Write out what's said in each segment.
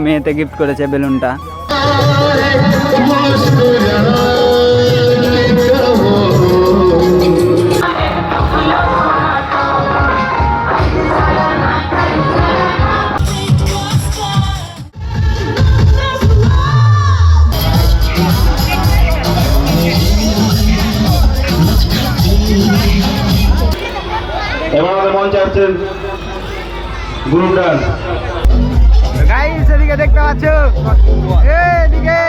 মেয়েতে gift করেছে বেলুনটা। এবার আমাদের মঞ্চে আসছেন গ্রুপ ডান্স। গাইস এদিকে দেখতে পাচ্ছ, এদিকে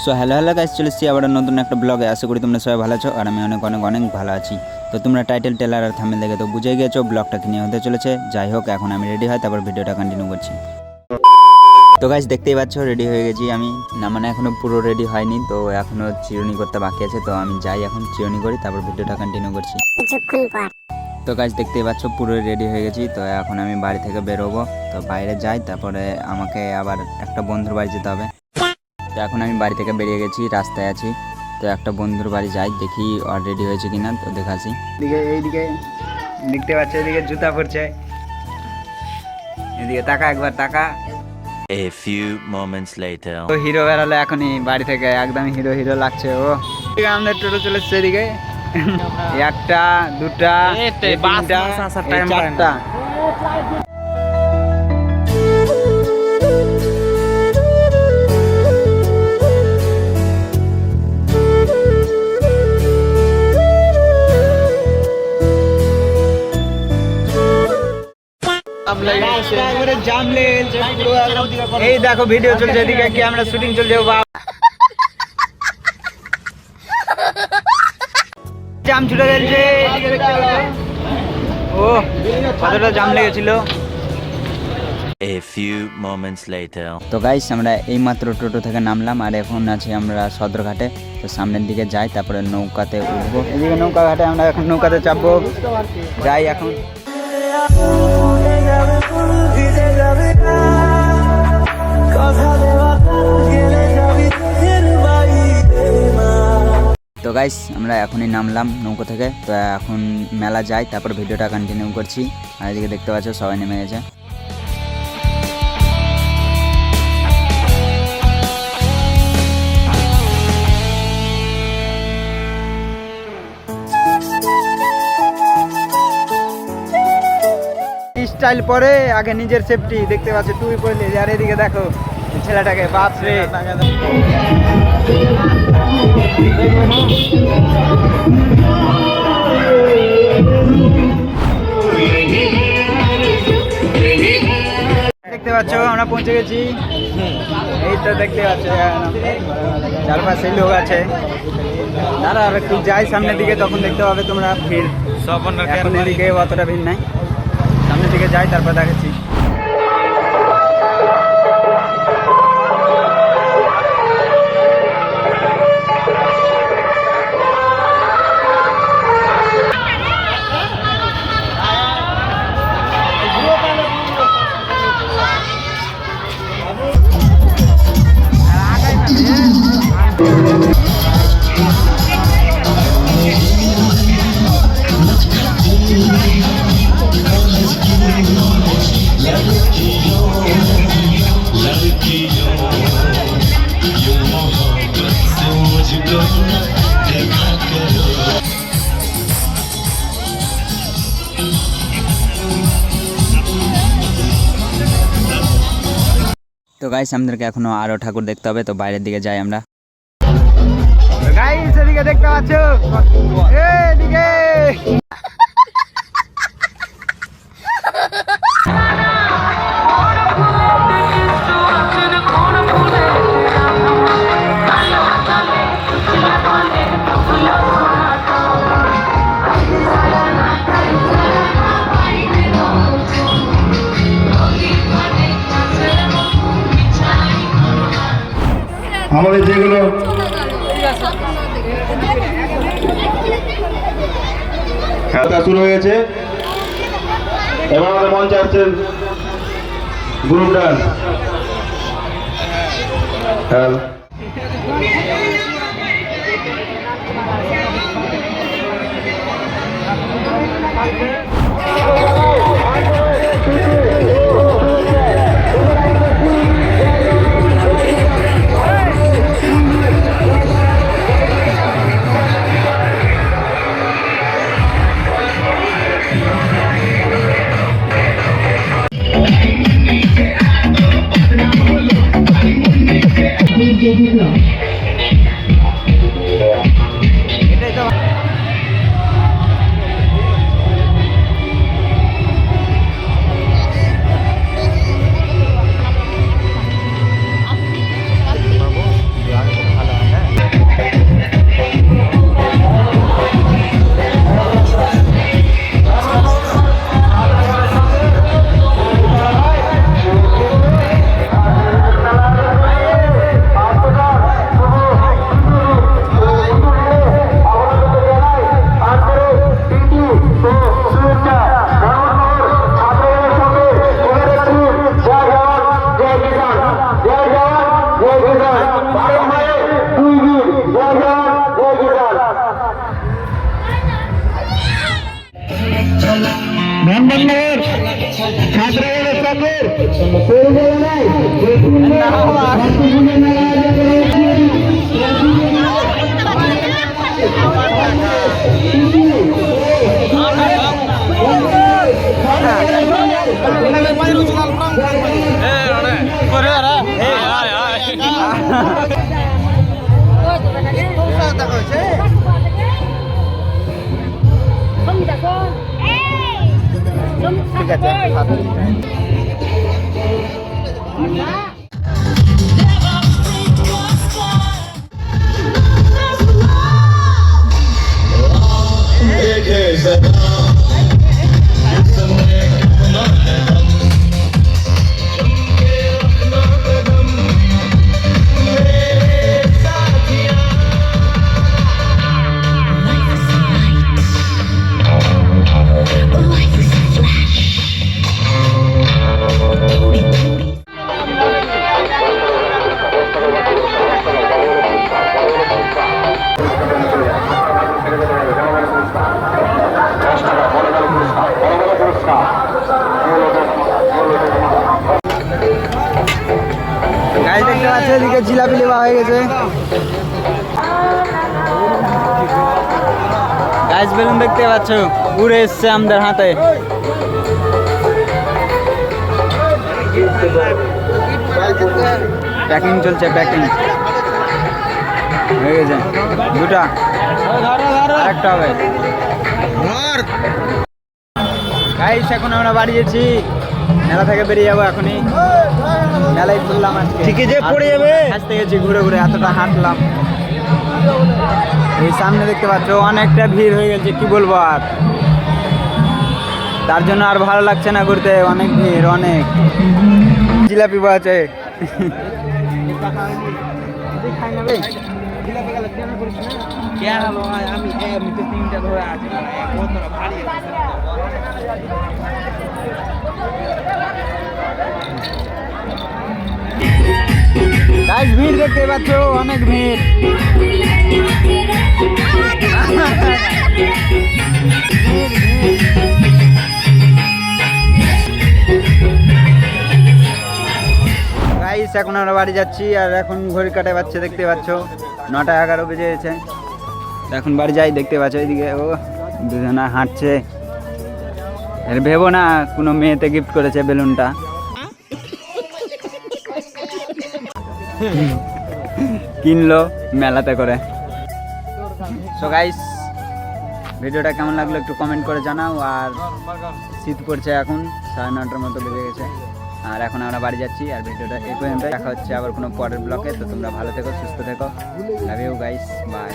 সো হ্যালো গাইস, চলে এসেছি আবার নতুন একটা ব্লগে। আশা করি তোমরা সবাই ভালো আছো আর আমি অনেক অনেক অনেক ভালো আছি। তো তোমরা টাইটেল টেলার আর থাম্বনেল দেখে তো বুঝে গেছো ব্লগটা কি নিয়ে হতে চলেছে। যাই হোক, এখন আমি রেডি হয় তারপর ভিডিওটা কন্টিনিউ করছি। তো গাইস দেখতেই পাচ্ছ রেডি হয়ে গেছি আমি, না মানে এখনো পুরো রেডি হয়নি, তো এখনো চিরুনি করতে বাকি আছে। তো আমি যাই এখন চিরুনি করি, তারপর ভিডিওটা কন্টিনিউ করছি। তো গাইস দেখতেই পাচ্ছ পুরো রেডি হয়ে গেছি। তো এখন আমি বাড়ি থেকে বেরোবো, তো বাইরে যাই, তারপরে আমাকে আবার একটা বন্ধুর বাড়ি যেতে হবে। তো এখন আমি বাড়ি থেকে বেরিয়ে গেছি, রাস্তায় আছি। তো একটা বন্ধুর বাড়ি যাই, দেখি আর রেডি হয়েছে কিনা, তো দেখাচ্ছি। এইদিকে দেখতে পাচ্ছি, এদিকে জুতা পরছে, এদিকে টাকা একবার টাকা। A few moments later. তো হিরো বেরালো এখনই বাড়ি থেকে, একদম হিরো হিরো লাগছে ও। আমাদের টোটো চলে এসছে এদিকে, একটা দুটা তিনটা চারটা। এই দেখো ভিডিও চলছে, এদিকে ক্যামেরা শুটিং চলছে। জাম ছুটে গেছে, ও কতটা জাম লেগেছিল। A few moments later. তো গাইস আমরা এইমাত্র টোটো থেকে নামলাম আর এখন আছি আমরা সদরঘাটে। তো সামনের দিকে যাই, তারপরে নৌকাতে উঠবো। এদিকে নৌকা ঘাটে, আমরা এখন নৌকাতে চাপবো, যাই এখন। তো গাইস আমরা এখনই নামলাম নৌকো থেকে। তো এখন মেলা যাই, তারপর ভিডিওটা কন্টিনিউ করছি। আর এদিকে দেখতে পাচ্ছ সবাই নেমে গেছে। স্টাইল পরে আগে নিজের সেফটি দেখতে পাচ্ছ, টুপি পরলে। আর এদিকে দেখো ছেলেটাকে, বাপ রে। দেখতে পাচ্ছ আমরা পৌঁছে গেছি, এই তো দেখতে পাচ্ছ চারপাশে লোক আছে। দাঁড়া আর একটু যাই সামনের দিকে, তখন দেখতে পাবে তোমরা ভিড়। এখন এদিকে অতটা ভিড় নাই, সামনের দিকে যাই তারপর দেখাচ্ছি। তো গাইস আমাদেরকে এখনো আরো ঠাকুর দেখতে হবে, তো বাইরের দিকে যাই আমরা। গাইস এদিকে দেখতে পাচ্ছ, এদিকে আমাদের যেগুলো খেলা শুরু হয়েছে। এবার আমাদের মঞ্চে আসছেন গ্রুপ ডান্স। ঠিক আছে গাইস দেখতে পাচ্ছ এদিকে জিলাপি লেবা হয়ে গেছে গাইস বেলুন দেখতে পাচ্ছ উড়ে এসছে আমাদের হাতে প্যাকিং চলছে প্যাকিং হয়ে গেছে দুটা আরেকটা হবে গাইস এখন আমরা বাড়ি যাচ্ছি মেলা থেকে বেরিয়ে যাবো এখনই মেলায় ঘুরলাম আজকে ঠিকই যে পড়ে যাবে হাসতে গেছি ঘুরে ঘুরে এতটা হাঁটলাম এই সামনে দেখতে পাচ্ছ অনেকটা ভিড় হয়ে গেছে কি বলবো আর তার জন্য আর ভালো লাগছে না ঘুরতে অনেক ভিড় অনেক জিলাপি আছে গাইস ভিড় দেখতে পাচ্ছ অনেক ভিড় গাইস এখন আমরা বাড়ি যাচ্ছি আর এখন ঘড়ি কাটা বাচ্চা দেখতে পাচ্ছ 9:11 বেজে গেছে এখন বাড়ি যাই দেখতে পাচ্ছ এইদিকে ও দুজনা হাঁটছে এর ভেবো না কোনো মেয়েতে গিফট করেছে বেলুনটা কিনলো মেলাতে করে সো গাইস ভিডিওটা কেমন লাগলো একটু কমেন্ট করে জানাও আর শীত পড়ছে এখন 9:30 মতো বেজে গেছে আর এখন আমরা বাড়ি যাচ্ছি আর ভিডিওটা এই পর্যন্ত দেখা হচ্ছে আবার কোনো পরের ব্লগে তো তোমরা ভালো থেকো সুস্থ থেকো লাভ ইউ গাইস বাই